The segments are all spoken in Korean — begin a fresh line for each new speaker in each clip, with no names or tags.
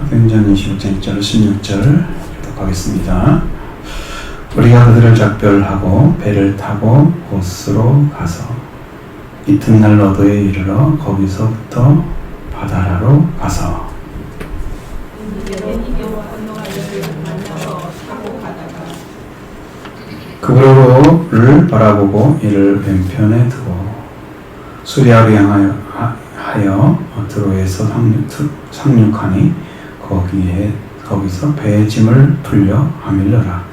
사도행전 26장 1절 16절 교독하겠습니다. 우리가 그들을 작별하고 배를 타고 고스로 가서 이튿날 너도에 이르러 거기서부터 바다라로 가서 그브로를 바라보고 이를 왼편에 두고 수리아로 향하여 드로에서 상륙하니 거기서 배의 짐을 풀려 하밀러라.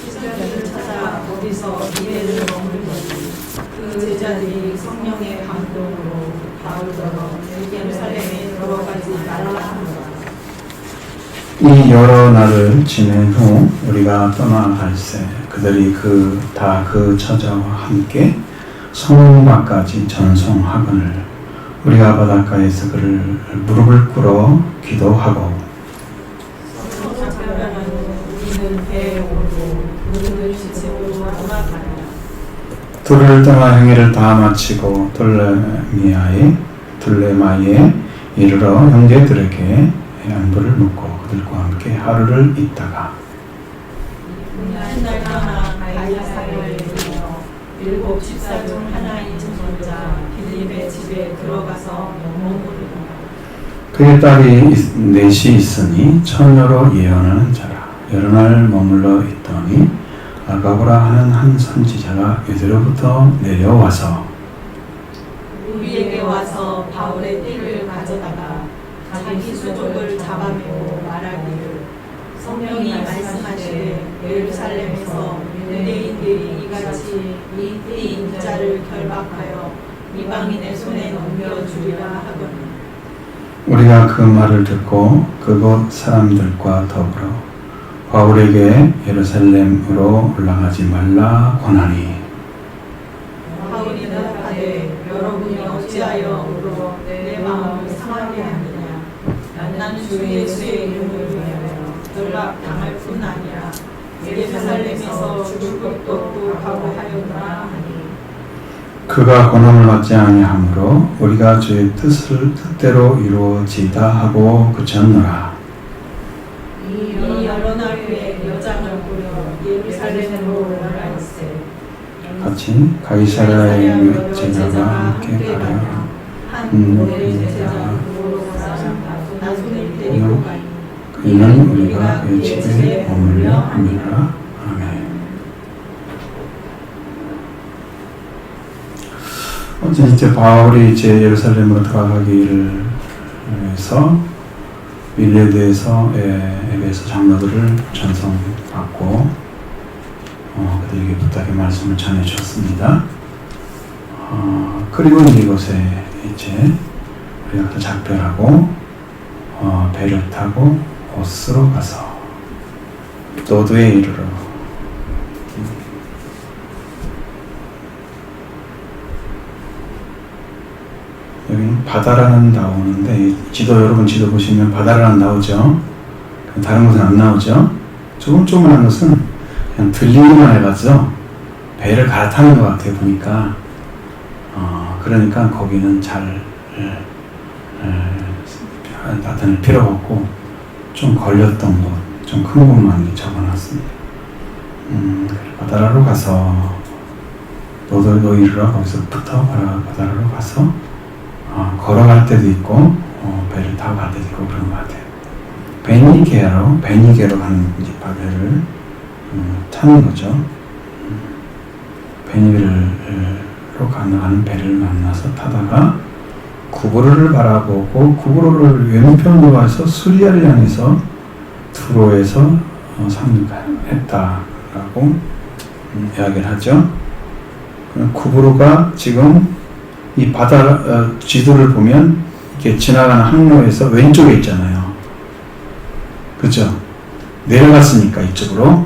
제자들을 찾아 거기서 이래를 머물더니 그 제자들이 성령의 감동으로 바울더러 예루살렘에 들어가지 말라 하노라.
이 여러 날을 지낸 후 우리가 떠나갈새 그들이 다 그 처자와 함께 성문밖까지 전송하거늘 우리가 바닷가에서 그를 무릎을 꿇어 기도하고
우리는 배에 오르고 무릎을 지치고 돌아가라.
둘을 떠나 행위를 다 마치고 둘레마이에 이르러 형제들에게 안부를 묻고 그들과 함께 하루를 있다가
날 떠나 가이사랴에 이르러 일곱 집사 중 하나인 전자 빌립의 집에 들어가서 머무르고
그의 딸이 넷이 있으니 처녀로 예언하는 자라. 여러 날 머물러 있더니 아가보라 하는 한 선지자가 유대로부터 내려와서
우리에게 와서 바울의 띠를 가져다가 자기 수족을 잡아매고 말하기를 성령이 말씀하시되 예루살렘에서 유대인들이 이같이 이 띠 인자를 결박하여 이방인의 손에 넘겨주리라 하거늘
우리가 그 말을 듣고 그곳 사람들과 더불어 바울에게 예루살렘으로 올라가지 말라 권하니
바울이 대답하되 여러분이 어찌하여 울어 내 마음을 상하게 하느냐 나는 주 예수의 이름을 위하여 결박당할 뿐 아니라 예루살렘에서 죽을 것도 없고 하고 하였노라 하니
그가 권함을 받지 아니하므로 우리가 주의 뜻대로 이루어지다 하고 그쳤노라.
이 여러 날 후에 여장을 꾸려 예루살렘으로 올라갈세
같이 가이사랴의 제자가 함께 가려
한 모델 제자가 나손을 데리고 가니
그는 우리가 그의 집에 머물려 합니다. 아멘. 어제 이제 바울이 이제 예루살렘으로 들어가기를 해서 밀레드에서 에베소 장로들을 전송받고 그들에게 부탁의 말씀을 전해 주었습니다. 그리고 이곳에 이제 우리가 작별하고 배를 타고 고스로 가서 노드에 이르러 여기는 바다라는 나오는데 여러분 지도 보시면 바다라는 나오죠. 다른 곳은 안 나오죠. 조금조금한 것은 그냥 들리기만 해가지고 배를 갈아타는 것 같아요 보니까. 그러니까 거기는 잘 나타낼 필요가 없고 좀 걸렸던 곳, 좀 큰 곳만 적어놨습니다. 바다라로 가서 노도 이르러 거기서부터 바다라로 가서 걸어갈 때도 있고 배를 타고 갈 때도 있고 그런 것 같아요. 베니게로 가는 이제 배를 타는 거죠. 베니게로 가는 배를 만나서 타다가 구브로를 바라보고 구브로를 왼편으로 가서 수리아를 향해서 두로에서 상륙했다라고 이야기를 하죠. 구브로가 지금 이 바다 지도를 보면 이렇게 지나가는 항로에서 왼쪽에 있잖아요. 그죠? 내려갔으니까 이쪽으로.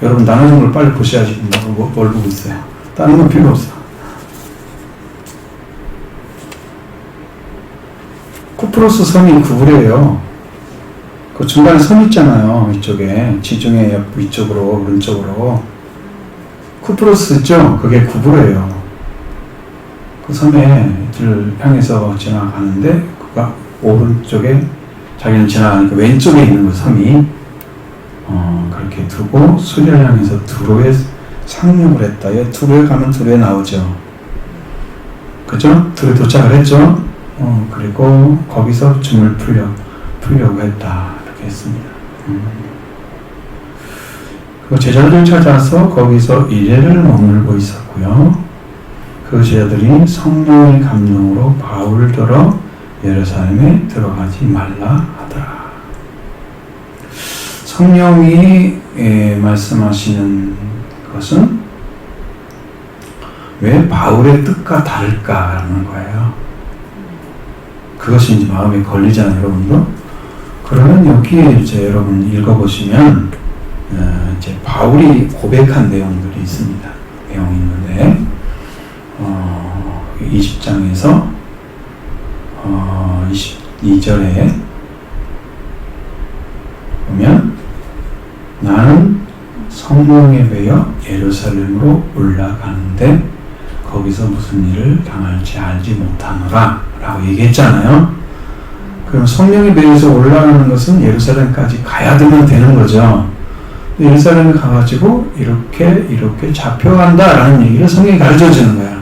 여러분 나눠진 걸 빨리 보셔야지 뭘 보고 있어요. 다른 건 필요 없어. 쿠프로스 섬이 구브로예요. 그 중간에 섬 있잖아요. 이쪽에 지중해 위쪽으로 오른쪽으로 쿠프로스 있죠? 그게 구브로예요. 그 섬에를 향해서 지나가는데 그가 오른쪽에 자기는 지나가니까 왼쪽에 있는 그 섬이 그렇게 두고 수리를 향해서 두로에 상륙을 했다. 두로에 가면 두로에 나오죠. 그죠? 두로에 도착을 했죠. 그리고 거기서 줌을 풀려고 했다. 이렇게 했습니다. 그 제자들을 찾아서 거기서 1회를 머물고 있었고요. 그 제자들이 성령의 감동으로 바울을 들어 예루살렘에 들어가지 말라 하더라. 성령이 말씀하시는 것은 왜 바울의 뜻과 다를까라는 거예요. 그것이 이제 마음에 걸리잖아요, 여러분도. 그러면 여기에 이제 여러분 읽어보시면 이제 바울이 고백한 내용들이 있습니다. 내용이 있는데 20장에서 22절에 보면 나는 성령에 매여 예루살렘으로 올라가는데 거기서 무슨 일을 당할지 알지 못하노라 라고 얘기했잖아요. 그럼 성령에 매여서 올라가는 것은 예루살렘까지 가야 되는 거죠. 예루살렘에 가가지고 이렇게 잡혀간다라는 얘기를 성령이 가르쳐 주는 거야.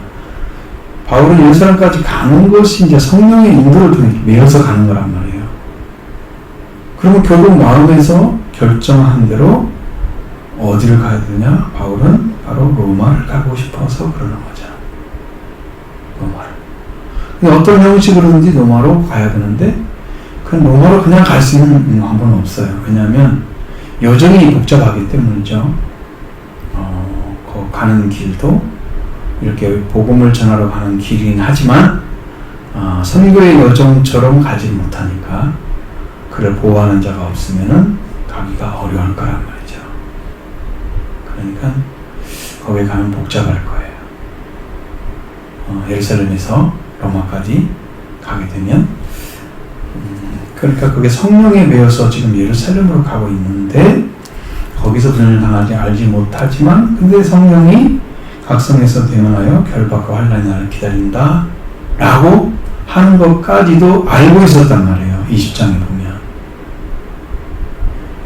바울은 예루살렘까지 가는 것이 이제 성령의 인도를 통해 매여서 가는 거란 말이에요. 그러면 결국 마음에서 결정한 대로 어디를 가야 되냐? 바울은 바로 로마를 가고 싶어서 그러는 거죠. 로마를. 근데 어떤 형식으로든지 로마로 가야 되는데 그 로마로 그냥 갈 수 있는 방법은 없어요. 왜냐하면 여전히 복잡하기 때문이죠. 가는 길도 이렇게 복음을 전하러 가는 길이긴 하지만 선교의 여정처럼 가지 못하니까 그를 보호하는 자가 없으면은 가기가 어려울 거란 말이죠. 그러니까 거기에 가면 복잡할 거예요. 예루살렘에서 로마까지 가게 되면 그러니까 그게 성령에 매여서 지금 예루살렘으로 가고 있는데 거기서 분을 당하지 알지 못하지만 근데 성령이 각성에서 대언하여 결박과 환난이 나를 기다린다 라고 하는 것까지도 알고 있었단 말이에요. 20장에 보면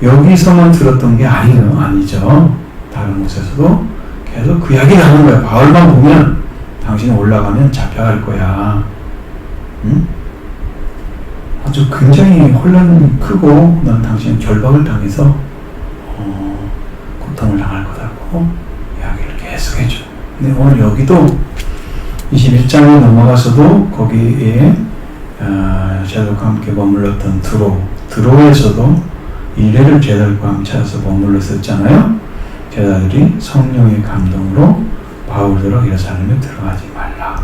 여기서만 들었던 게 아니죠. 다른 곳에서도 계속 그 이야기를 하는 거예요. 바울만 보면 당신이 올라가면 잡혀갈 거야. 응? 아주 굉장히 혼란이 크고 난 당신은 결박을 당해서 고통을 당할 거다고 이야기를 계속 해줘. 근데 오늘 여기도 21장에 넘어가서도 거기에 제자들과 함께 머물렀던 드로에서도 이래를 제자들과 함께 찾아서 머물렀었잖아요. 제자들이 성령의 감동으로 바울들로 예루살렘에 들어가지 말라.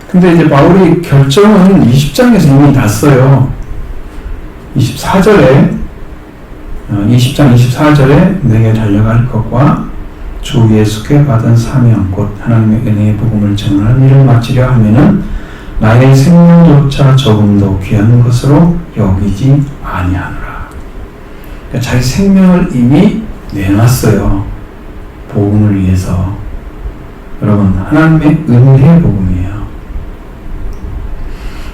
근데 이제 바울이 결정은 20장에서 이미 났어요. 20장 24절에 내게 달려갈 것과 주 예수께 받은 사명 곧 하나님의 은혜의 복음을 전하는 일을 마치려 하면은 나의 생명조차 조금도 귀한 것으로 여기지 아니하노라. 그러니까 자기 생명을 이미 내놨어요. 복음을 위해서. 여러분 하나님의 은혜의 복음이에요.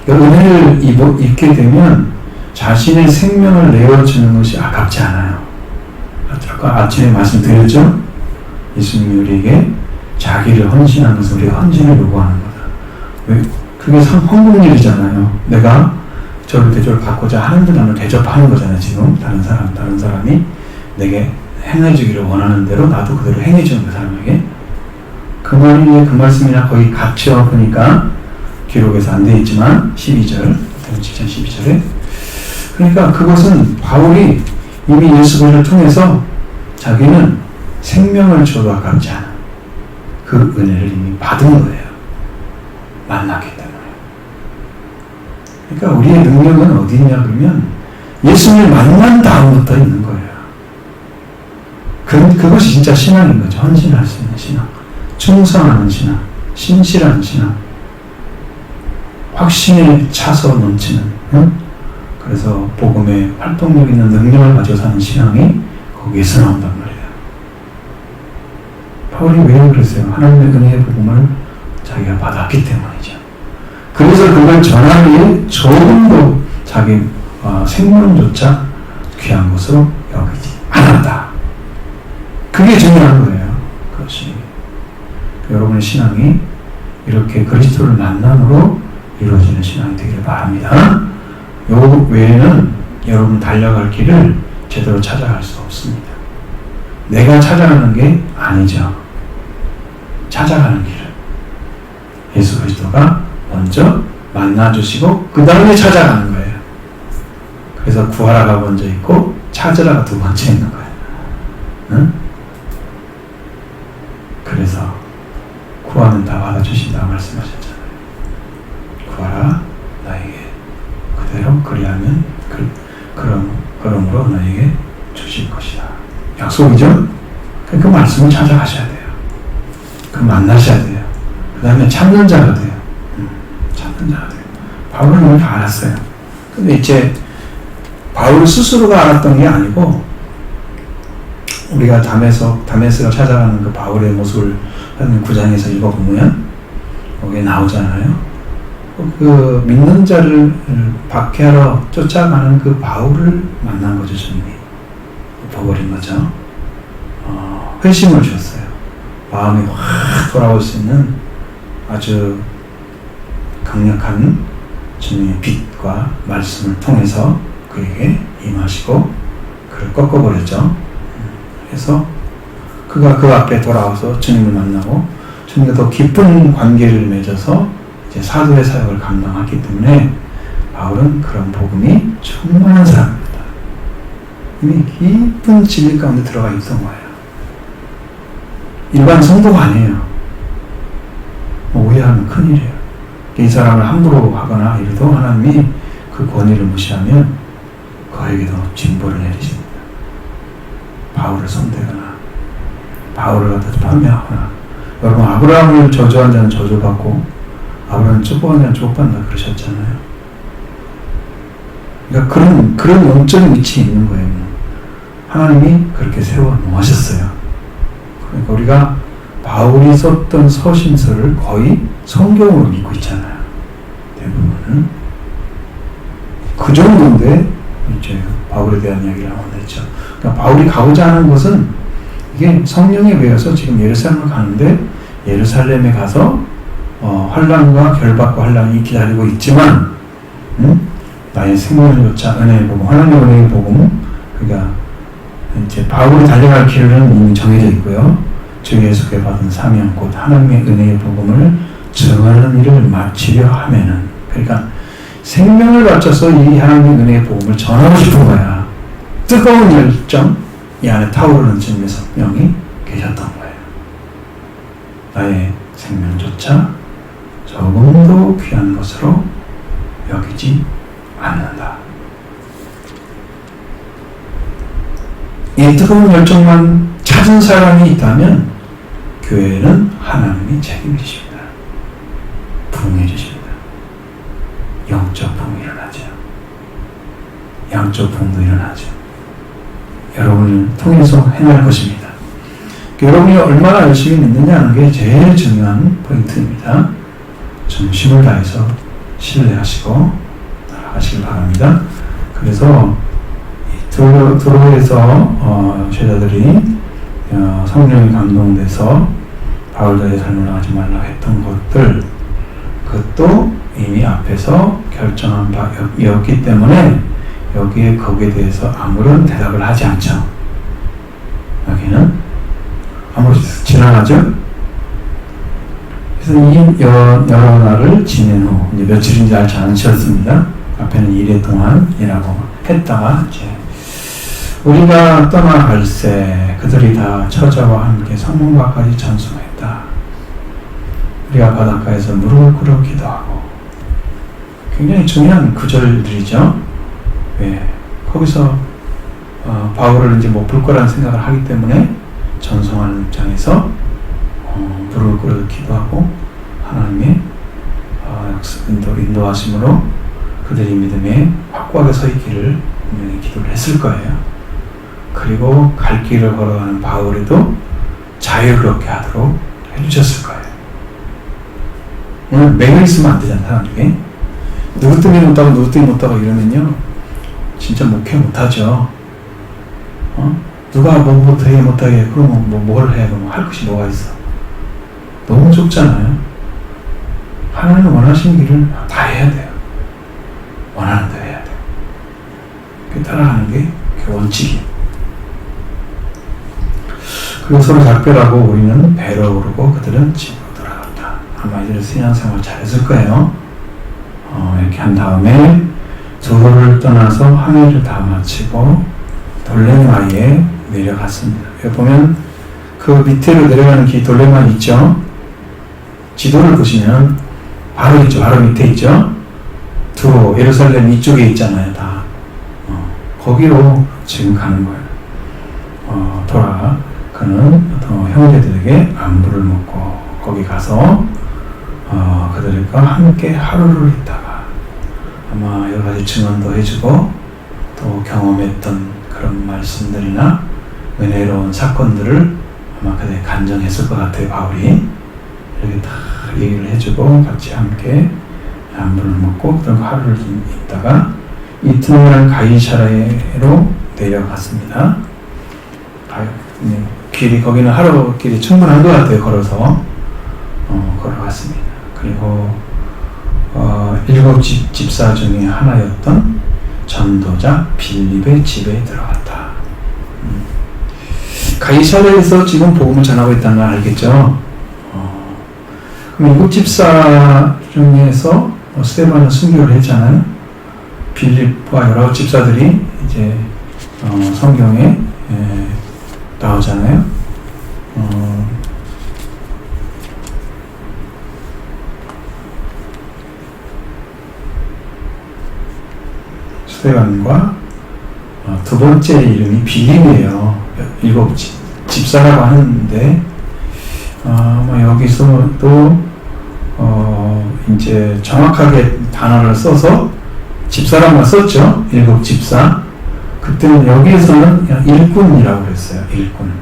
은혜를 입게 되면 자신의 생명을 내어주는 것이 아깝지 않아요. 아까 아침에 말씀드렸죠? 예수님이 우리에게 자기를 헌신하는 것은 우리가 헌신을 요구하는 거다. 왜? 그게 황금일이잖아요. 내가 저를 대접을 받고자 하는데 나를 대접하는 거잖아요. 지금 다른 사람이 내게 행해주기를 원하는 대로 나도 그대로 행해주는 그 사람에게. 그 말씀이나 거의 같죠. 그러니까 기록에서 안 되어 있지만 12절 7장 12절에 그러니까 그것은 바울이 이미 예수 그리스도를 통해서 자기는 생명을 줘도 아깝지 않아. 그 은혜를 이미 받은 거예요. 만났기 때문에. 그러니까 우리의 능력은 어디 있냐 그러면 예수님을 만난 다음부터 있는 거예요. 그것이 진짜 신앙인 거죠. 헌신할 수 있는 신앙. 충성하는 신앙. 신실한 신앙. 확신에 차서 넘치는 그래서 복음의 활동력 있는 능력을 가지고 사는 신앙이 거기에서 나온단 말이에요. 바울이 왜 그랬어요? 하나님의 은혜의 복음을 자기가 받았기 때문이죠. 그래서 그걸 전하기에 조금 더 자기 생명조차 귀한 것으로 여기지 않았다. 그게 중요한 거예요. 그것이 여러분의 신앙이 이렇게 그리스도를 만남으로 이루어지는 신앙이 되기를 바랍니다. 요 외에는 여러분 달려갈 길을 제대로 찾아갈 수 없습니다. 내가 찾아가는 게 아니죠. 찾아가는 길을 예수 그리스도가 먼저 만나주시고 그 다음에 찾아가는 거예요. 그래서 구하라가 먼저 있고 찾으라가 두 번째 있는 거예요. 응? 그래서 구하면 다 받아주신다고 말씀하셨잖아요. 구하라 나에게 그대로 그리하면 그러므로 너에게 주실 것이다. 약속이죠? 그 말씀을 찾아가셔야 돼요. 그 만나셔야 돼요. 그 다음에 찾는 자가 돼요. 찾는 자가 돼요. 바울은 이걸 다 알았어요. 근데 이제 바울 스스로가 알았던 게 아니고 우리가 다메스가 찾아가는 그 바울의 모습을 한 9장에서 읽어보면 거기에 나오잖아요. 그 믿는 자를 박해하러 쫓아가는 그 바울을 만난 거죠. 주님이 버버린 거죠. 회심을 주었어요. 마음이 확 돌아올 수 있는 아주 강력한 주님의 빛과 말씀을 통해서 그에게 임하시고 그를 꺾어버렸죠. 그래서 그가 그 앞에 돌아와서 주님을 만나고 주님과 더 깊은 관계를 맺어서 이제 사도의 사역을 감당했기 때문에 바울은 그런 복음이 충만한 사람입니다. 이미 깊은 진리 가운데 들어가 있던 거예요. 일반 성도가 아니에요. 오해하면 큰일이에요. 이 사람을 함부로 하거나 이래도 하나님이 그 권위를 무시하면 그에게도 징벌을 내리십니다. 바울을 손대거나 바울을 갖다 판매하거나 여러분 아브라함을 저주한 자는 저주받고 아브라함을 축복한 자는 축복받는다 그러셨잖아요. 그러니까 그런 영적인 위치에 있는 거예요. 하나님이 그렇게 세워 놓으셨어요. 그러니까 우리가 바울이 썼던 서신서를 거의 성경으로 믿고 있잖아요. 대부분은 그 정도인데 이제 바울에 대한 이야기를 한번 했죠. 그러니까 바울이 가고자 하는 것은 이게 성령에 의해서 지금 예루살렘을 가는데 예루살렘에 가서 환난과 결박과 환난이 기다리고 있지만 나의 생명을 쫓아 은혜의 복음, 하나님의 은혜의 복음, 그러니까 이제 바울이 달려갈 길은 이미 정해져 있고요. 주 예수께 받은 사명 곧 하나님의 은혜의 복음을 증하는 일을 마치려 하면은, 그러니까 생명을 바쳐서 이 하나님의 은혜의 복음을 전하고 싶은 거야. 뜨거운 열정, 이 안에 타오르는 주님의 성령이 계셨던 거예요. 나의 생명조차 조금도 귀한 것으로 여기지 않는다. 이 뜨거운 열정만 찾은 사람이 있다면 교회는 하나님이 책임지십니다. 부흥해 주십니다. 영적 부흥이 일어나죠. 양적 부흥도 일어나죠. 여러분을 통해서 행할 것입니다. 여러분이 얼마나 열심히 믿느냐 하는 게 제일 중요한 포인트입니다. 중심을 다해서 신뢰하시고 나아가시길 바랍니다. 그래서 드로에서 제자들이 성령이 감동돼서 바울들의 삶을 나가지 말라고 했던 것들, 그것도 이미 앞에서 결정한 바였기 때문에 여기에 거기에 대해서 아무런 대답을 하지 않죠. 여기는 아무렇지 지나가죠. 그래서 이 여러 날을 지낸 후 이제 며칠인지 알지 않으셨습니다. 앞에는 2일 동안이라고 했다가 이제 우리가 떠나갈새 그들이 다 처자와 함께 성문밖까지 전송했다. 우리가 바닷가에서 무릎을 꿇어 기도하고, 굉장히 중요한 구절들이죠. 왜? 거기서 바울을 이제 못 볼 거라는 생각을 하기 때문에 전송하는 입장에서 무릎을 꿇어 기도하고 하나님의 인도하심으로 그들이 믿음에 확고하게 서 있기를 분명히 기도를 했을 거예요. 그리고 갈 길을 걸어가는 바울에도 자유롭게 하도록 해주셨을 거예요. 오늘 매여 있으면 안 되잖아, 사람들이. 누구 때문에 못하고 누구 때문에 못하고 이러면요 진짜 목회 못하죠. 누가 뭐 못하게 그러면 뭘 해? 그럼 할 것이 뭐가 있어? 너무 좁잖아요. 하나님 원하시는 길을 다 해야 돼요. 원하는 대로 해야 돼요. 그 따라가는 게 그 원칙이에요. 그리고 서로 작별하고 우리는 배로 오르고 그들은 집으로 돌아갔다. 아마 이들은 신앙생활 잘했을 거예요. 이렇게 한 다음에 조로를 떠나서 항해를 다 마치고 돌레마이에 내려갔습니다. 여기 보면 그 밑으로 내려가는 길 돌레마이 있죠? 지도를 보시면 바로 있죠. 바로 밑에 있죠? 두로 예루살렘 이쪽에 있잖아요. 다 거기로 지금 가는 거예요. 그는 형제들에게 안부를 묻고 거기 가서 그들과 함께 하루를 있다가 아마 여러 가지 증언도 해주고 또 경험했던 그런 말씀들이나 은혜로운 사건들을 아마 그들이 간증했을 것 같아요. 바울이 이렇게 다 얘기를 해주고 같이 함께 안부를 묻고 그런 하루를 좀 있다가 이튿날 가이사랴로 내려갔습니다. 길이 거기는 하루 길이 충분한 것 같아요. 걸어서 걸어갔습니다. 그리고 7 집사 중에 하나였던 전도자 빌립의 집에 들어갔다. 가이사랴에서 지금 복음을 전하고 있다는 걸 알겠죠? 그럼 7 집사 중에서 스데반은 순교를 했잖아요. 빌립과 여러 집사들이 이제 성경에 나오잖아요. 스데반과 두 번째 이름이 빌립이에요. 7 집사라고 하는데 여기서 또 이제 정확하게 단어를 써서 집사라고만 썼죠. 7 집사. 그때는 여기에서는 그냥 일꾼이라고 그랬어요. 일꾼.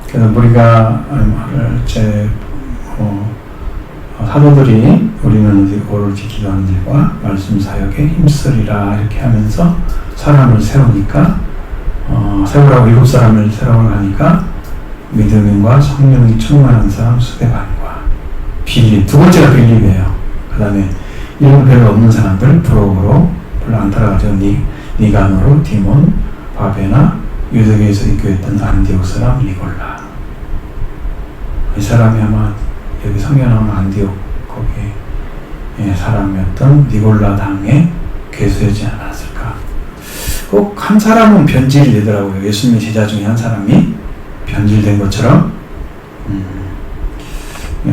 그래서 우리가 사도들이 우리는 오로지 기도하는 일과 말씀 사역에 힘쓰리라 이렇게 하면서 사람을 세우니까 세우라고 7 사람을 세우라고 하니까 믿음과 성령이 충만한 사람 스데반과 빌립, 두 번째가 빌립이에요. 그 다음에 이름 별로 없는 사람들 부록으로 별로 안 따라가죠. 니가노로, 디몬, 바베나, 유대교에서 입교했던 안디옥 사람 니골라. 이 사람이 아마 여기 성경 나오는 안디옥 거기 사람이었던 니골라 당에 괴수하지 않았을까. 꼭 한 사람은 변질되더라고요. 예수님의 제자 중에 한 사람이 변질된 것처럼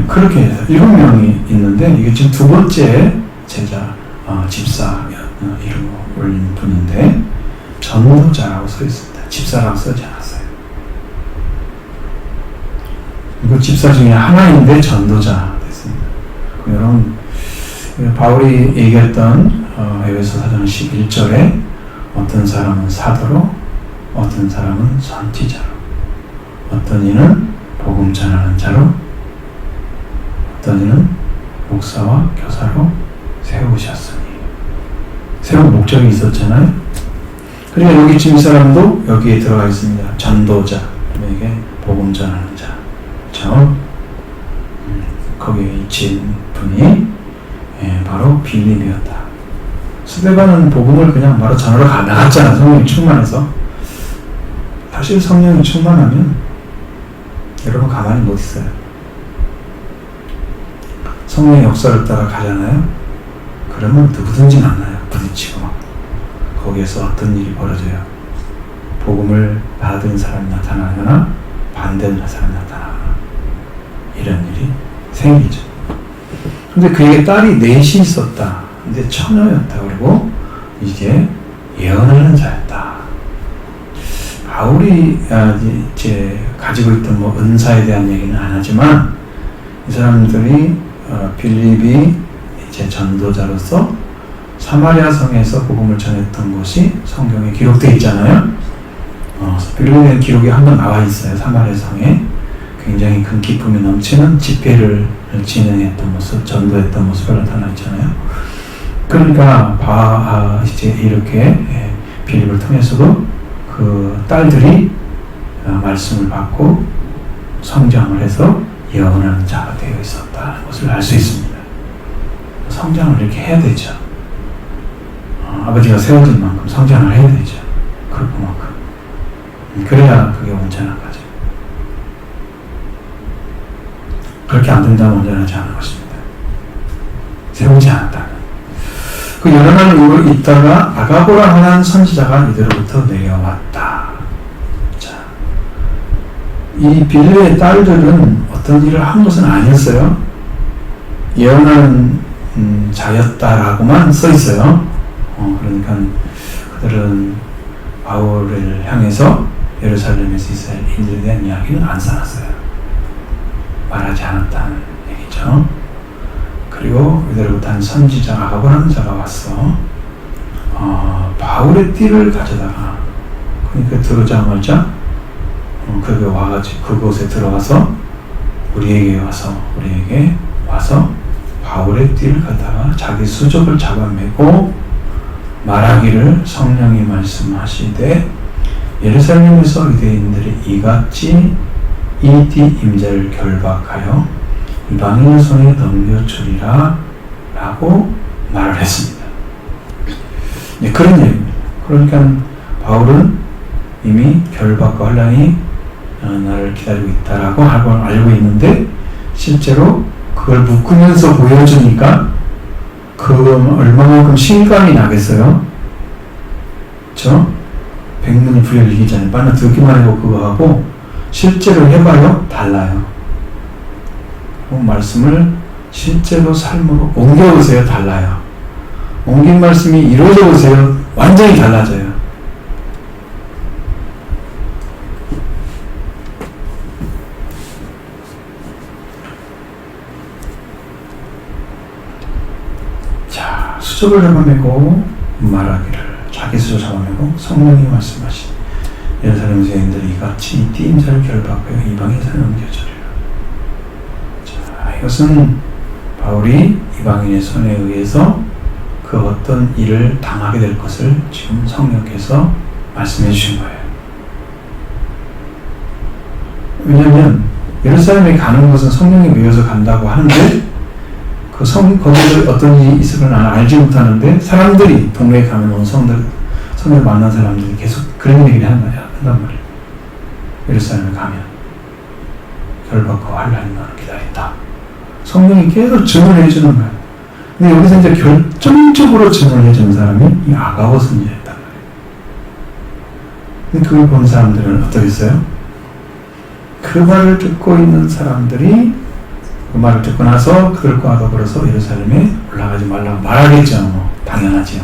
그렇게 해서 7명이 있는데 이게 지금 두 번째 제자 집사 이름으로 올린 분인데 전도자라고 써 있습니다. 집사라고 쓰지 않았어요. 이거 집사 중에 하나인데 전도자 됐습니다. 여러분 바울이 얘기했던 에베소 4장 11절에 어떤 사람은 사도로 어떤 사람은 선지자로 어떤 이는 복음 전하는 자로 어떤 이는 목사와 교사로 세우셨으니 세운 목적이 있었잖아요. 그러니까 여기 지금 이 사람도 여기에 들어가 있습니다. 전도자, 이게 복음 전하는 자. 그렇죠? 거기에 있는 분이 바로 빌립이었다. 스데반은 복음을 그냥 바로 전하러 나갔잖아. 성령이 충만해서. 사실 성령이 충만하면 여러분 가만히 못 있어요. 성령의 역사를 따라 가잖아요. 그러면 누구든지 만나요. 부딪히고 막. 거기에서 어떤 일이 벌어져요. 복음을 받은 사람이 나타나거나 반대하는 사람이 나타나거나 이런 일이 생기죠. 근데 그에게 딸이 넷이 있었다. 근데 처녀였다. 그리고 이게 예언하는 자였다. 바울이 이제 가지고 있던 뭐 은사에 대한 얘기는 안 하지만 이 사람들이 빌립이 이제 전도자로서 사마리아 성에서 복음을 전했던 것이 성경에 기록되어 있잖아요. 빌립보의 기록이 한번 나와 있어요. 사마리아 성에 굉장히 큰 기쁨이 넘치는 집회를 진행했던 모습, 전도했던 모습을 나타나 있잖아요. 그러니까 이제 이렇게 빌립을 통해서도 그 딸들이 말씀을 받고 성장을 해서 예언하는 자가 되어 있었다는 것을 알 수 있습니다. 성장을 이렇게 해야 되죠. 아버지가 세워진 만큼 성장을 해야 되죠. 그만큼. 그래야 그게 온전한 거죠. 그렇게 안 된다면 온전하지 않은 것입니다. 세우지 않았다면. 그 여러 날 울고 있다가 아가보라 하는 선지자가 이들로부터 내려왔다. 자, 이 빌레의 딸들은 어떤 일을 한 것은 아니었어요. 예언하는 자였다라고만 써 있어요. 그러니까 그들은 바울을 향해서 예루살렘에서 이스라엘인들에 대한 이야기는 안 써놨어요. 말하지 않았다는 얘기죠. 그리고 이들로부터 한 선지자 아가보라는 자가 왔어. 바울의 띠를 가져다가, 그러니까 들어오자마자 그게 와가지고 그곳에 들어와서 우리에게 와서 바울의 띠를 갖다가 자기 수족을 잡아매고 말하기를 성령이 말씀하시되 예루살렘에서 유대인들이 이같이 이 띠 임자를 결박하여 이방인의 손에 넘겨주리라 라고 말을 했습니다. 네, 그런 얘기입니다. 그러니까 바울은 이미 결박과 환란이 나를 기다리고 있다라고 알고 있는데 실제로 그걸 묶으면서 보여주니까 그 얼마만큼 실감이 나겠어요? 그렇죠? 백문이 불여를 이기잖아요. 빨리 듣기만 해도 그거 하고 실제로 해봐요? 달라요. 그 말씀을 실제로 삶으로 옮겨보세요. 달라요. 옮긴 말씀이 이루어져 보세요. 완전히 달라져요. 자, 수족을 잡아매고 말하기를, 자기 수족 잡아매고 성령이 말씀하시니 예루살렘 유대인들이 이같이 띠 임자를 결박하여 이방인 산에 넘겨주리라. 자, 이것은 바울이 이방인의 손에 의해서 그 어떤 일을 당하게 될 것을 지금 성령께서 말씀해 주신 거예요. 왜냐하면 예루살렘에 가는 것은 성령이 매여서 간다고 하는데 거기서 어떤 일이 있을 걸 나는 알지 못하는데 사람들이 동네에 가면 온 성령을 만난 사람들이 계속 그런 얘기를 한단 말이에요. 예루살렘에 가면 결박과 환란이 너를 기다린다. 성령이 계속 증언해 주는 거예요. 근데 여기서 이제 결정적으로 증언해 주는 사람이 이 아가보 선지자였단 말이에요. 근데 그걸 본 사람들은 어떠겠어요? 그 말을 듣고 있는 사람들이 그 말을 듣고 나서 그들과 더불어서 예루살렘에 올라가지 말라고 말하겠죠. 당연하지요.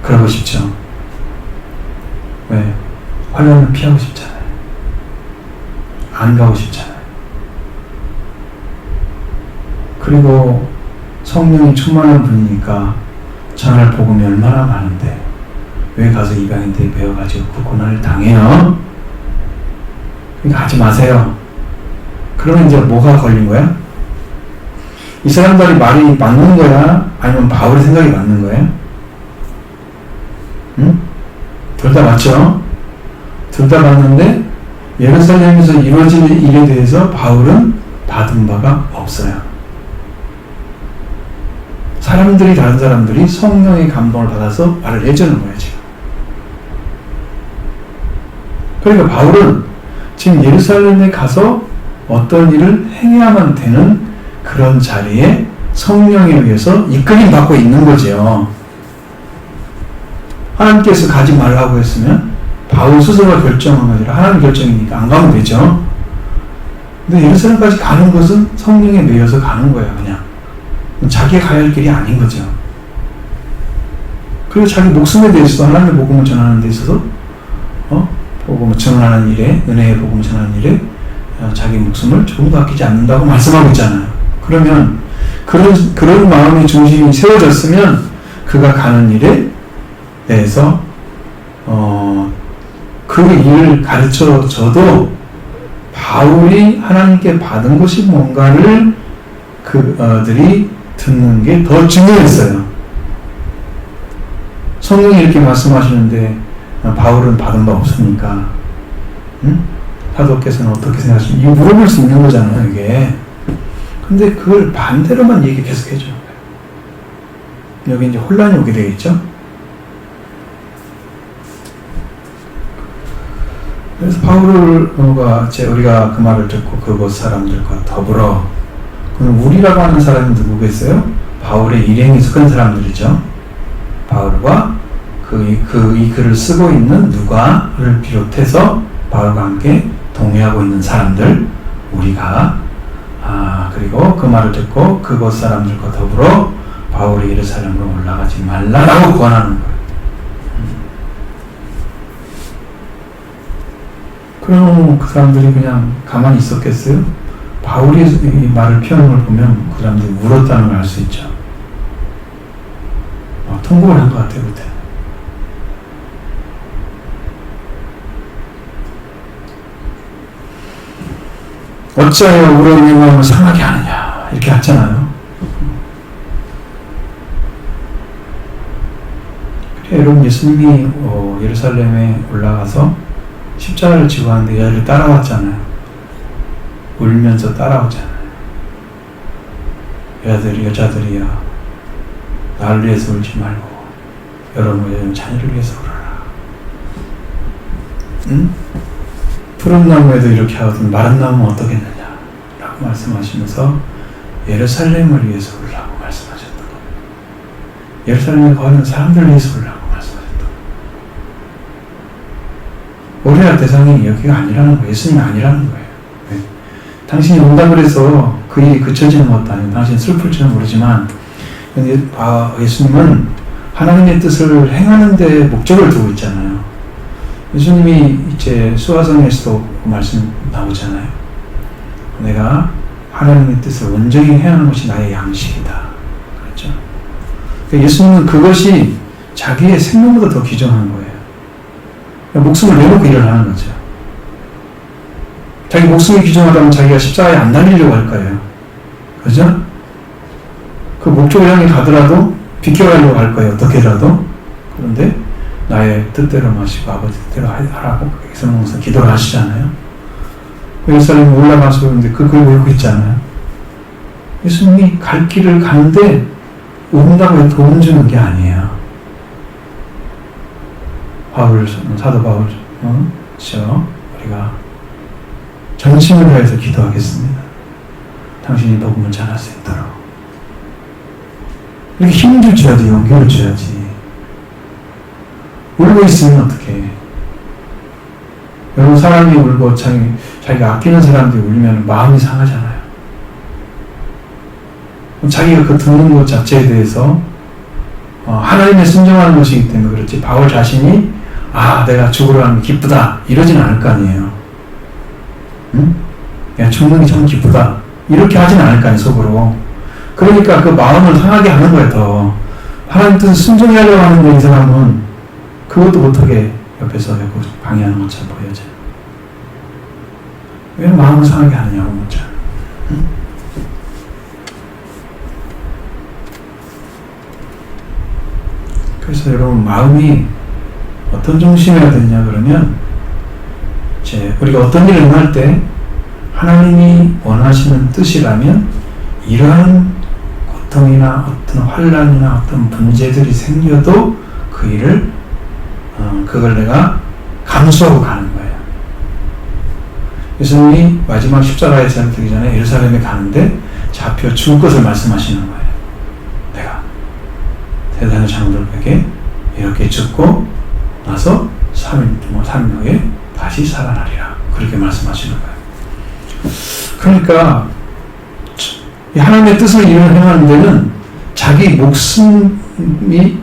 그러고 싶죠. 왜? 환란을 피하고 싶잖아요. 안 가고 싶잖아요. 그리고 성령이 충만한 분이니까 전할 복음이 얼마나 많은데 왜 가서 이방인들이 배워가지고 그 고난을 당해요? 그러니까 하지 마세요. 그러면 이제 뭐가 걸린 거야? 이 사람들이 말이 맞는 거야? 아니면 바울의 생각이 맞는 거야? 응? 둘 다 맞죠? 둘 다 맞는데 예루살렘에서 이루어진 일에 대해서 바울은 받은 바가 없어요. 다른 사람들이 성령의 감동을 받아서 말을 해주는 거예요, 지금. 그러니까 바울은 지금 예루살렘에 가서 어떤 일을 행해야만 되는 그런 자리에 성령에 의해서 이끌림 받고 있는 거죠. 하나님께서 가지 말라고 했으면 바울 스스로가 결정한 게 아니라 하나님 결정이니까 안 가면 되죠. 근데 예루살렘까지 가는 것은 성령에 매여서 가는 거예요, 그냥. 자기가 가야 할 길이 아닌 거죠. 그리고 자기 목숨에 대해서도 하나님의 복음을 전하는 데 있어서 복음을 전하는 일에, 은혜의 복음을 전하는 일에 자기 목숨을 조금도 아끼지 않는다고 말씀하고 있잖아요. 그러면 그런 마음의 중심이 세워졌으면 그가 가는 일에 대해서 그 일을 가르쳐 줘도 바울이 하나님께 받은 것이 뭔가를 그들이 듣는 게 더 중요했어요. 성경이 이렇게 말씀하시는데 바울은 받은 바 없으니까 사도께서는 어떻게 생각하시는지 물어볼 수 있는 거잖아요, 이게. 근데 그걸 반대로만 얘기 계속 해줘요. 여기 이제 혼란이 오게 되겠죠? 그래서 우리가 그 말을 듣고 그곳 사람들과 더불어, 그럼 우리라고 하는 사람이 누구겠어요? 바울의 일행에 속한 사람들이죠. 바울과 이 글을 쓰고 있는 누가를 비롯해서 바울과 함께 동의하고 있는 사람들, 우리가 그리고 그 말을 듣고 그곳 사람들과 더불어 바울이 예루살렘으로 올라가지 말라라고 권하는 거예요. 그럼 그 사람들이 그냥 가만히 있었겠어요? 바울이 이 말을 표현한 걸 보면 그 사람들이 울었다는 걸 알 수 있죠. 통곡을 한 것 같아요, 그때. 어찌하여 우리의 영광을 상하게 하느냐 이렇게 하잖아요. 그래, 여러분, 예수님이 예루살렘에 올라가서 십자가를 지고 하는데 여자들이 따라왔잖아요. 울면서 따라오잖아요. 여자들이야, 나를 위해서 울지 말고 여러분의 자녀를 위해서 울어라. 응? 푸른 나무에도 이렇게 하거든 마른 나무는 어떻겠느냐 라고 말씀하시면서 예루살렘을 위해서 울라고 말씀하셨던 거예요. 예루살렘에 거하는 사람들을 위해서 울라고 말씀하셨던 거예요. 오해할 대상이 여기가 아니라는 거예요. 예수님이 아니라는 거예요. 네. 당신이 온다고 해서 그 일이 그쳐지는 것도 아니고 당신이 슬플지는 모르지만 예수님은 하나님의 뜻을 행하는 데 목적을 두고 있잖아요. 예수님이 이제 수화성에서도 말씀 나오잖아요. 내가 하나님의 뜻을 온전히 행하는 것이 나의 양식이다. 그렇죠? 그러니까 예수님은 그것이 자기의 생명보다 더 귀중한 거예요. 그러니까 목숨을 내놓고 일을 하는 거죠. 자기 목숨이 귀중하다면 자기가 십자가에 안 달리려고 할 거예요. 그죠? 그 목적을 향해 가더라도 비켜가려고 할 거예요. 어떻게라도. 그런데 나의 뜻대로 마시고 아버지 뜻대로 하라고 성경에서 기도를 하시잖아요. 예루살렘에 올라가서 그런데 그걸 울고 있잖아요. 예수님이 갈 길을 가는데 온다고 해서 돈 주는 게 아니에요. 사도 바울, 우리가 전심을 다해서 기도하겠습니다. 당신이 복음을 전할 수 있도록. 이렇게 힘을 줘야지, 용기를 줘야지. 울고 있으면 어떡해. 여러분, 사람이 울고 자기가 아끼는 사람들이 울면 마음이 상하잖아요. 자기가 그 듣는 것 자체에 대해서 하나님의 순종하는 것이기 때문에 그렇지, 바울 자신이 내가 죽으러 가는 게 기쁘다 이러진 않을 거 아니에요. 응? 야, 죽는 게 참 기쁘다 이렇게 하진 않을 거 아니에요, 속으로. 그러니까 그 마음을 상하게 하는 거예요. 더 하나님 뜻을 순종하려고 하는데 이 사람은 그것도 못하게 옆에서 방해하는 것처럼 보여져요. 왜 마음을 상하게 하느냐고 묻죠. 응? 그래서 여러분, 마음이 어떤 중심이어야 되냐 그러면 우리가 어떤 일을 행할 때 하나님이 원하시는 뜻이라면 이러한 고통이나 어떤 환난이나 어떤 문제들이 생겨도 그 일을 그걸 내가 감수하고 가는 거예요. 예수님이 마지막 십자가에 되기 전에 예루살렘에 가는데 잡혀 죽을 것을 말씀하시는 거예요. 내가 세상의 장로들에게 이렇게 죽고 나서 3일 후에 다시 살아나리라. 그렇게 말씀하시는 거예요. 그러니까 하나님의 뜻을 행하는 데는 자기 목숨이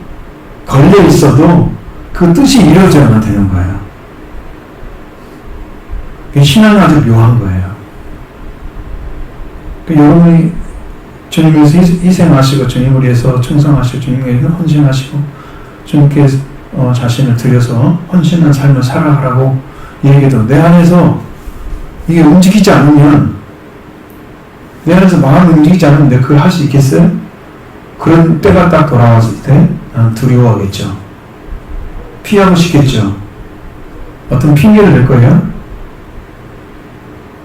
걸려 있어도 그 뜻이 이루어져야만 되는 거예요. 신앙은 아주 묘한 거예요. 여러분이 주님께서 희생하시고 주님을 위해서 충성하시고 주님께 헌신하시고 주님께 자신을 들여서 헌신한 삶을 살아가라고 얘기해도 내 안에서 이게 움직이지 않으면, 내 안에서 마음이 움직이지 않으면 내가 그걸 할 수 있겠어요? 그런 때가 딱 돌아왔을 때 나는 두려워하겠죠. 피하고 싶겠죠. 어떤 핑계를 댈 거예요?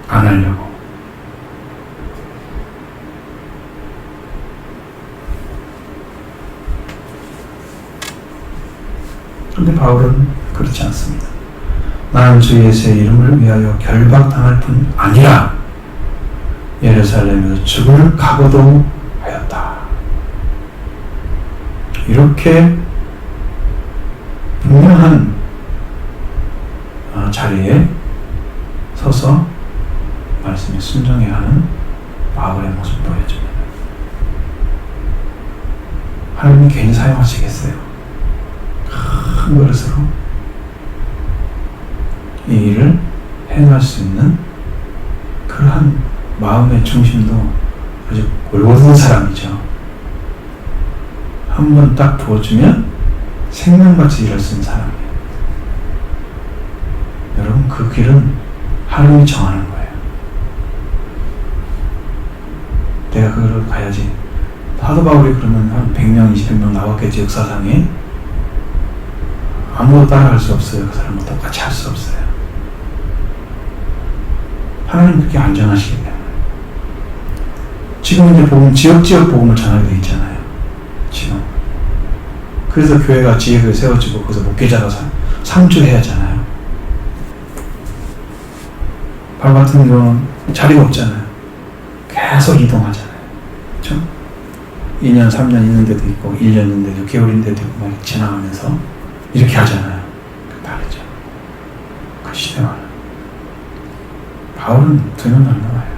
안 하려고. 그런데 바울은 그렇지 않습니다. 나는 주 예수의 이름을 위하여 결박당할 뿐 아니라 예루살렘에서 죽을 각오도 하였다. 이렇게 분명한 자리에 서서 말씀에 순종해야 하는 바울의 모습 보여줍니다. 하나님이 괜히 사용하시겠어요? 큰 그릇으로 이 일을 행할 수 있는 그러한 마음의 중심도 아주 골고루 사람이죠. 한 번 딱 부어주면 생명같이 일할 수 있는 사람이에요. 여러분, 그 길은 하나님이 정하는 거예요. 내가 그걸 가야지. 사도 바울이 그러면 한 100명, 200명 나왔겠지, 역사상에. 아무도 따라갈 수 없어요. 그 사람과 똑같이 할 수 없어요. 하나님 그렇게 안전하시기 때문에. 지금 이제 복음, 지역 복음을 전하게 돼 있잖아요. 지금. 그래서 교회가 지역을 세워지고 거기서 목회자가 상주해야 하잖아요. 바울 같은 경우는 자리가 없잖아요. 계속 이동하잖아요. 그렇죠? 2년, 3년 있는 데도 있고 1년 있는 데도 6개월 있는 데도 있고 막 지나가면서 이렇게 하잖아요. 다르죠. 그 시대와는. 바울은 2년 안 나와요.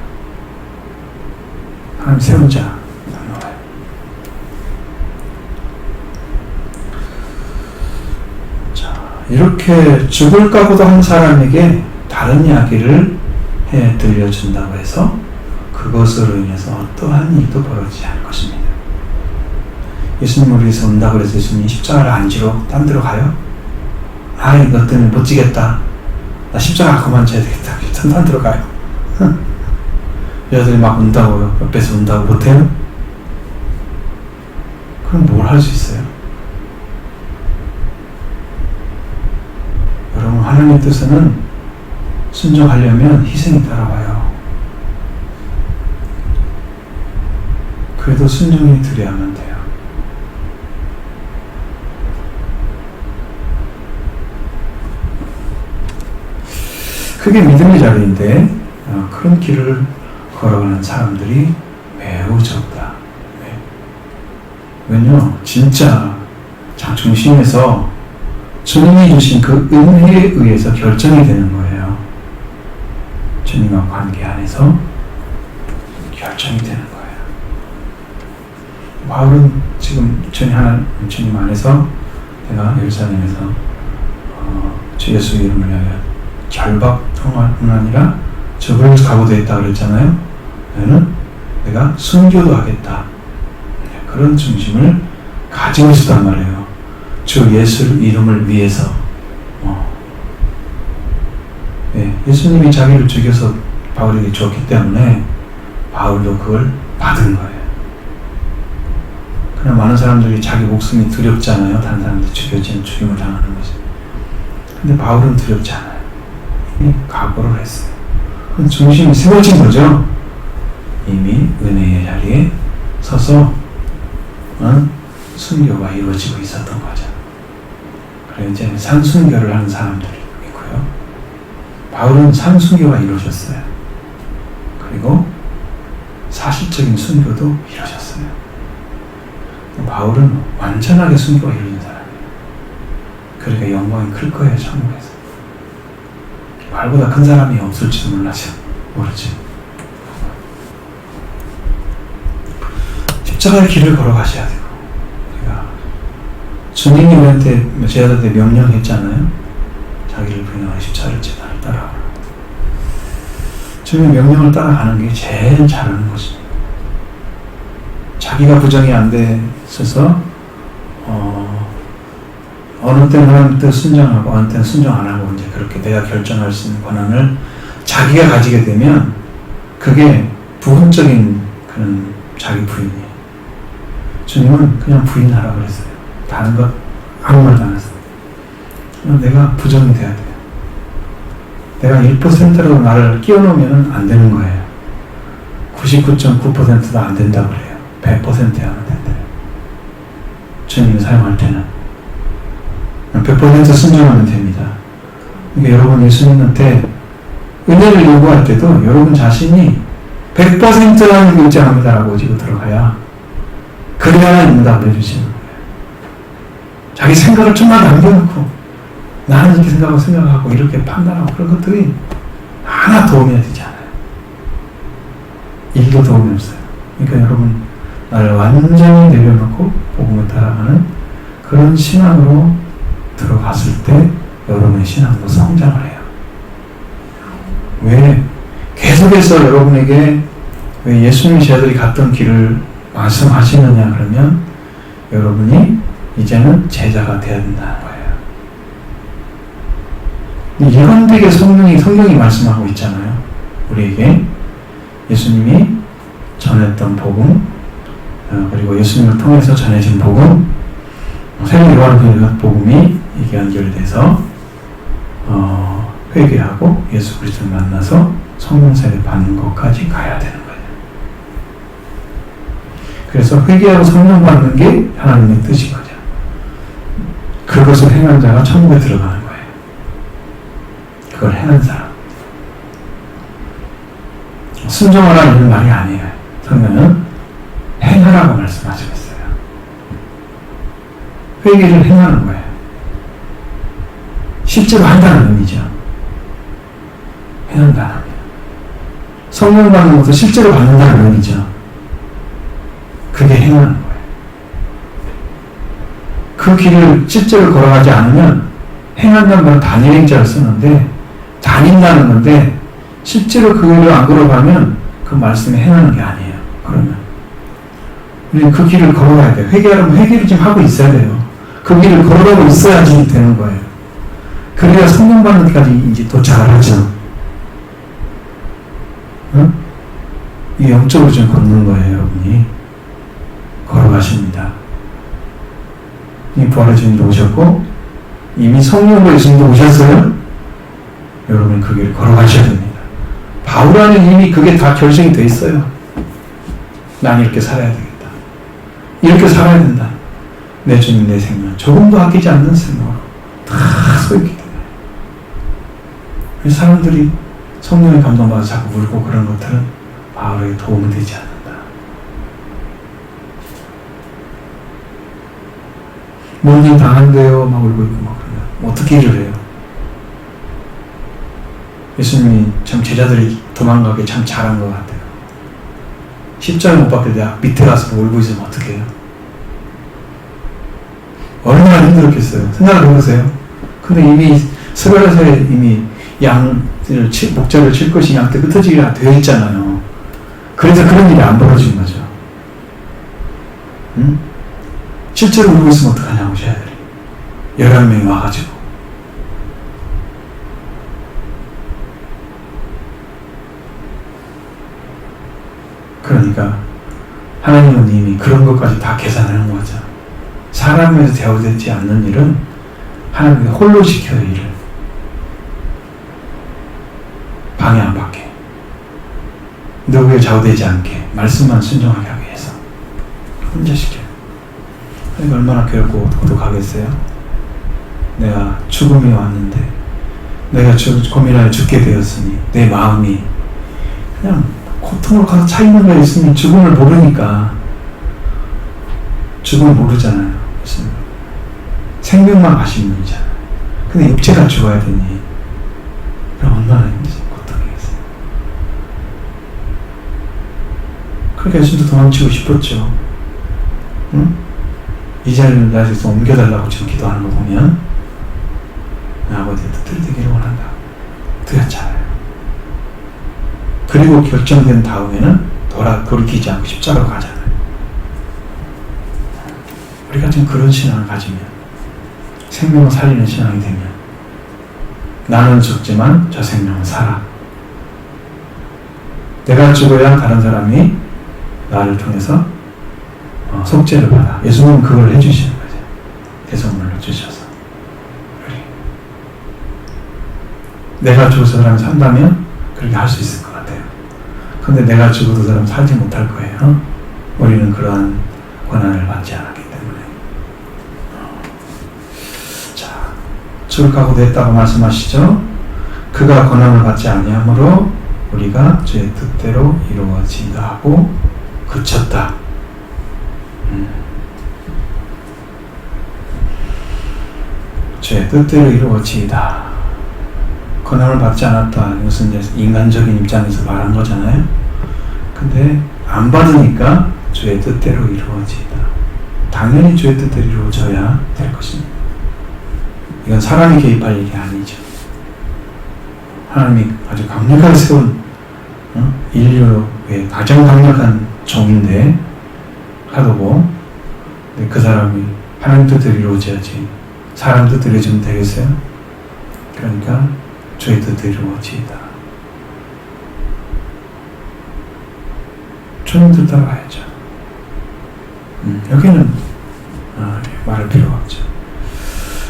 하나님 세운 자 안 나와요. 자, 이렇게 죽을 각오도 한 사람에게 다른 이야기를 해 들려준다고 해서 그것으로 인해서 어떠한 일도 벌어지지 않을 것입니다. 예수님을 위해서 온다고 해서 예수님이 십자가를 안 지러 딴 데로 가요? 아, 이것 때문에 못 지겠다. 나 십자가 그만 져야 되겠다. 딴 데로 가요. 여자들이 막 운다고, 옆에서 운다고 못해요? 그럼 뭘 할 수 있어요? 여러분, 하나님의 뜻에는 순종하려면 희생이 따라와요. 그래도 순종이 드려야만 돼요. 그게 믿음의 자리인데 그런 길을 걸어가는 사람들이 매우 적다. 네. 왜냐, 진짜 중심에서 주님이 주신 그 은혜에 의해서 결정이 되는 거예요. 주님과 관계 안에서 결정이 되는 거예요. 바울은 지금 주님 안에서 내가 예루살렘에서 주 예수 이름을 위하여 결박통할 뿐 아니라 죽을 각오도 했다 그랬잖아요. 너는 내가 순교도 하겠다. 그런 중심을 가지고 있었단 말이에요. 주 예수 이름을 위해서. 네, 예수님이 자기를 죽여서 바울에게 줬기 때문에 바울도 그걸 받은 거예요. 그냥 많은 사람들이 자기 목숨이 두렵잖아요. 다른 사람들 죽여지는 죽임을 당하는 것이. 근데 바울은 두렵지 않아요. 이미 각오를 했어요. 그 중심이 세워진 거죠. 이미 은혜의 자리에 서서 순교가 이루어지고 있었던 거죠. 그래서 이제 산순교를 하는 사람들이 있고요. 바울은 산순교가 이루어졌어요. 그리고 사실적인 순교도 이루어졌어요. 바울은 완전하게 순교가 이루어진 사람이에요. 그러니까 영광이 클 거예요, 천국에서. 바울보다 큰 사람이 없을지도 모르지. 십자가의 길을 걸어가셔야 되고, 우리가 주님이 우리한테 제자들한테 명령했잖아요. 자기를 부인하고 십자가를 제단을 따라가라. 주님의 명령을 따라가는 게 제일 잘하는 것입니다. 자기가 부정이 안 돼 있어서 어느 때는 하나님 뜻 순종하고 어느 때는 순종 안 하고 이제 그렇게 내가 결정할 수 있는 권한을 자기가 가지게 되면 그게 부분적인 그런 자기 부인이에요. 주님은 그냥 부인하라 그랬어요. 다른 것 아무 말도 안 했어요. 내가 부정이 돼야 돼요. 내가 1%라도 나를 끼워놓으면 안 되는 거예요. 99.9%도 안 된다고 그래요. 100%야 하면 된대요. 주님이 사용할 때는 100% 순종하면 됩니다. 그러니까 여러분 예수님한테 은혜를 요구할 때도 여러분 자신이 100%라는 결정합니다라고 지고 들어가야 그래야 응답을 해주시는 거예요. 자기 생각을 좀만 남겨놓고 나는 이렇게 생각하고 이렇게 판단하고 그런 것들이 하나 도움이 되지 않아요. 일도 도움이 없어요. 그러니까 여러분 나를 완전히 내려놓고 복음을 따라가는 그런 신앙으로 들어갔을 때 여러분의 신앙도 성장을 해요. 왜? 계속해서 여러분에게 왜 예수님 제자들이 갔던 길을 말씀하시느냐 그러면 여러분이 이제는 제자가 되어야 된다는 거예요. 일관되게 성경이 말씀하고 있잖아요. 우리에게 예수님이 전했던 복음 그리고 예수님을 통해서 전해진 복음 새로 요한복음 복음이 이게 연결돼서 회개하고 예수 그리스도를 만나서 성령 세례 받는 것까지 가야 되는 거예요. 그래서 회개하고 성령 받는 게 하나님의 뜻이거든요. 그것을 행한 자가 천국에 들어가는 거예요. 그걸 행한 사람. 순종하라는 말이 아니에요. 성령은 행하라고 말씀하시고 있어요. 회개를 행하는 거예요. 실제로 한다는 의미죠. 행한다는 의미. 성령 받는 것도 실제로 받는다는 의미죠. 그게 행하는 거예요. 그 길을 실제로 걸어가지 않으면 행한다는 건 단일행자를 쓰는데 다닌다는 건데 실제로 그 길을 안 걸어가면 그 말씀에 행하는 게 아니에요. 그러면 우리는 그 길을 걸어가야 돼요. 회개하려면 회개를 좀 하고 있어야 돼요. 그 길을 걸어가고 있어야지 되는 거예요. 그래야 성령 받는 데까지 이제 도착을 하죠. 응? 이 영적으로 좀 걷는 거예요, 여러분이. 걸어가십니다. 이 부활의 주님도 오셨고 이미 성령으로 예수님도 오셨어요. 여러분 그 길을 걸어가셔야 됩니다. 바울 안에 이미 그게 다 결정이 돼 있어요. 난 이렇게 살아야 되겠다. 이렇게 살아야 된다. 내 주님 내 생명 조금도 아끼지 않는 생명으로 다 써있기 때문에 사람들이 성령의 감동받아 자꾸 울고 그런 것들은 바울에게 도움이 되지 않는다. 뭔일 당한대요 막 울고 있고 막 그러면 어떻게 일을 해요? 예수님이 참 제자들이 도망가게 참 잘한 것 같아요. 십자가 못 박힐 때 밑에 가서 울고 있으면 어떻게 해요? 얼마나 힘들었겠어요. 생각을 해보세요. 근데 이미 스가랴서에 이미 목자를 칠 것이 양떼 흩어지기가 되어 있잖아요. 그래서 그런 일이 안 벌어진 거죠. 응? 실제로 울고 있으면 어떡하냐고 제자들이 11명이 와가지고 그러니까 하나님은 이미 그런 것까지 다 계산하는 거죠. 사람에서 대우되지 않는 일은 하나님이 홀로 지켜요. 일을 방해 안 받게 누구에 좌우되지 않게 말씀만 순종하게 하기 위해서 혼자 시켜요. 그러니까 얼마나 괴롭고 고독하겠어요. 내가 죽음이 왔는데 내가 고민하여 죽게 되었으니 내 마음이 그냥 고통으로 가서 차 있는 거에 있으면 죽음을 모르니까 죽음을 모르잖아요. 생명만 가신 분이잖아요. 근데 육체가 죽어야 되니 그럼 얼마나 힘들지 고통이겠어요. 그러니까 예수님도 도망치고 싶었죠. 응? 이 자리를 나에서 옮겨달라고 지금 기도하는 거 보면 아버지의 뜻을 되기를 원한다. 되었잖아요. 그리고 결정된 다음에는 돌이키지 않고 십자가로 가잖아요. 우리가 좀 그런 신앙을 가지면 생명을 살리는 신앙이 되면 나는 죽지만 저 생명은 살아. 내가 죽어야 다른 사람이 나를 통해서 속죄를 받아. 예수님은 그걸 해주시는 거죠. 대성물로 주셔서. 내가 죽어서 사람이 산다면 그렇게 할 수 있을 것 같아요. 근데 내가 죽어도 사람 살지 못할 거예요. 우리는 그러한 권한을 받지 않았기 때문에. 자, 죽을 각오도 했다고 말씀하시죠. 그가 권한을 받지 아니하므로 우리가 주의 뜻대로 이루어진다 하고 그쳤다. 주의 뜻대로 이루어지이다. 권한을 받지 않았다. 이것은 이제 인간적인 입장에서 말한 거잖아요. 근데 안 받으니까 주의 뜻대로 이루어지이다. 당연히 주의 뜻대로 이루어져야 될 것입니다. 이건 사람이 개입할 일이 아니죠. 하나님이 아주 강력하게 세운 인류의 가장 강력한 종인데 하도고 그 사람이 하나님 뜻대로 이루어져야지 사람 뜻대로 이루어지면 되겠어요? 그러니까 주의 뜻대로 이루어지이다. 주님 뜻 따라가야죠. 여기는 말할 필요가 없죠.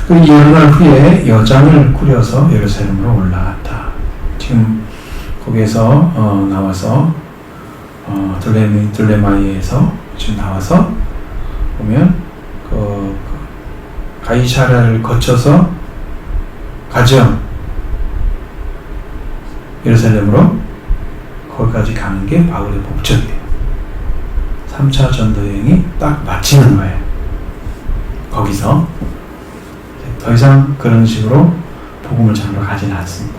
그리고 열날 후에 여장을 꾸려서 예루살렘으로 올라갔다. 지금 거기에서 나와서 둘레마이에서 지금 나와서 보면 가이사랴를 거쳐서 가죠. 예루살렘으로 거기까지 가는 게 바울의 목적이에요. 3차 전도 여행이 딱 마치는 거예요. 거기서 더 이상 그런 식으로 복음을 전하러 가지는 않습니다.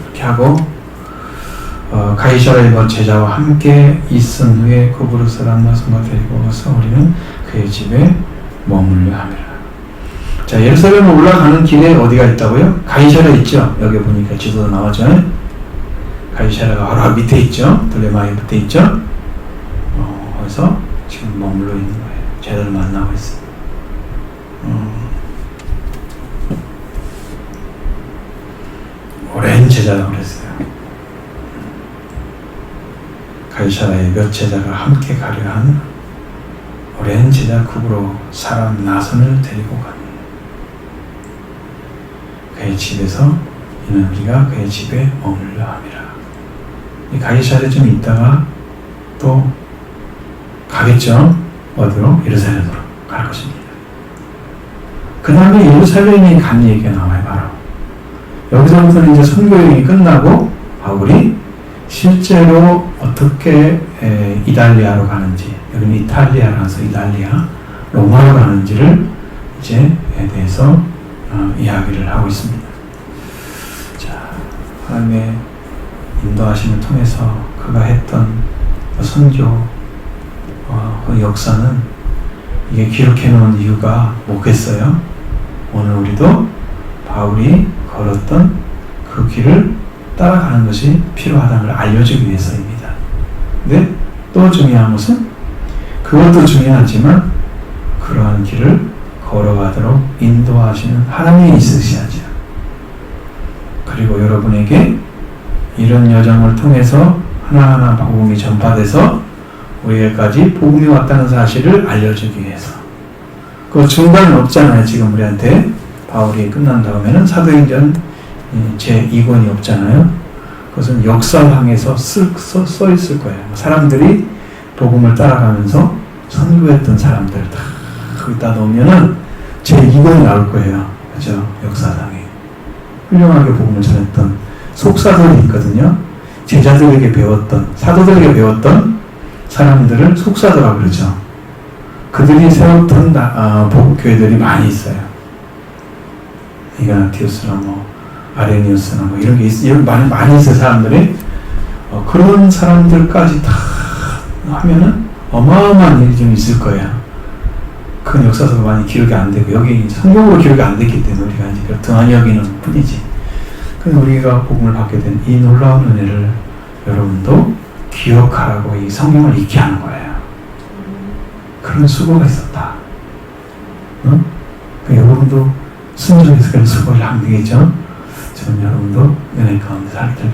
이렇게 하고 가이사랴의 제자와 함께 있은 후에 고브르 사람 나손과 데리고 와서 우리는 그의 집에 머물려 함이라. 자, 예루살렘에 올라가는 길에 어디가 있다고요? 가이사랴 있죠? 여기 보니까 지도도 나왔죠? 가이사랴가 바로 밑에 있죠? 둘레마이 밑에 있죠? 거기서 지금 머물러 있는 거예요. 제자를 만나고 있어요. 오랜 제자라고 그랬어요. 가이사랴에 몇 제자가 함께 가려 한 오랜 제자 급으로 사람 나선을 데리고 가니 그의 집에서 이는 우리가 그의 집에 머물려 함이라. 이 가이사랴에 좀 있다가 또 가겠죠. 어디로? 예루살렘으로 갈 것입니다. 그 다음에 예루살렘에 간 얘기가 나와요. 바로 여기서부터는 이제 선교여행이 끝나고 바울이 실제로 어떻게 이달리아로 가는지, 여기는 이탈리아라서 이달리아, 로마로 가는지를 이제에 대해서 이야기를 하고 있습니다. 자, 하나님의 인도하심을 통해서 그가 했던 선교 그 역사는 이게 기록해 놓은 이유가 뭐겠어요? 오늘 우리도 바울이 걸었던 그 길을 따라가는 것이 필요하다는 걸 알려주기 위해서입니다. 근데 또 중요한 것은 그것도 중요하지만 그러한 길을 걸어가도록 인도하시는 하나님이 있으셔야죠. 그리고 여러분에게 이런 여정을 통해서 하나하나 복음이 전파돼서 우리에게까지 복음이 왔다는 사실을 알려주기 위해서. 그 중간은 없잖아요. 지금 우리한테 바울이 끝난 다음에는 사도행전 제2권이 없잖아요. 그것은 역사상에서 써 있을 거예요. 사람들이 복음을 따라가면서 선교했던 사람들 다 거기다 넣으면은 제2권이 나올 거예요. 그죠? 역사상에. 훌륭하게 복음을 전했던 속사들이 있거든요. 제자들에게 배웠던, 사도들에게 배웠던 사람들을 속사도라고 그러죠. 그들이 세웠던 교회들이 많이 있어요. 이그나티우스나 아레니우스나 이런 게 많이 있어요. 사람들이. 그런 사람들까지 다 하면은 어마어마한 일이 좀 있을 거예요. 그 역사서가 많이 기록이 안 되고, 여기 성경으로 기록이 안 됐기 때문에 우리가 이제 등한히 여기는 뿐이지. 근데 우리가 복음을 받게 된 이 놀라운 은혜를 여러분도 기억하라고 이 성경을 읽게 하는 거예요. 그런 수고가 있었다. 응? 여러분도 순종해서 그런 수고를 하면 되겠죠? 저는 여러분도 은혜 가운데 살기를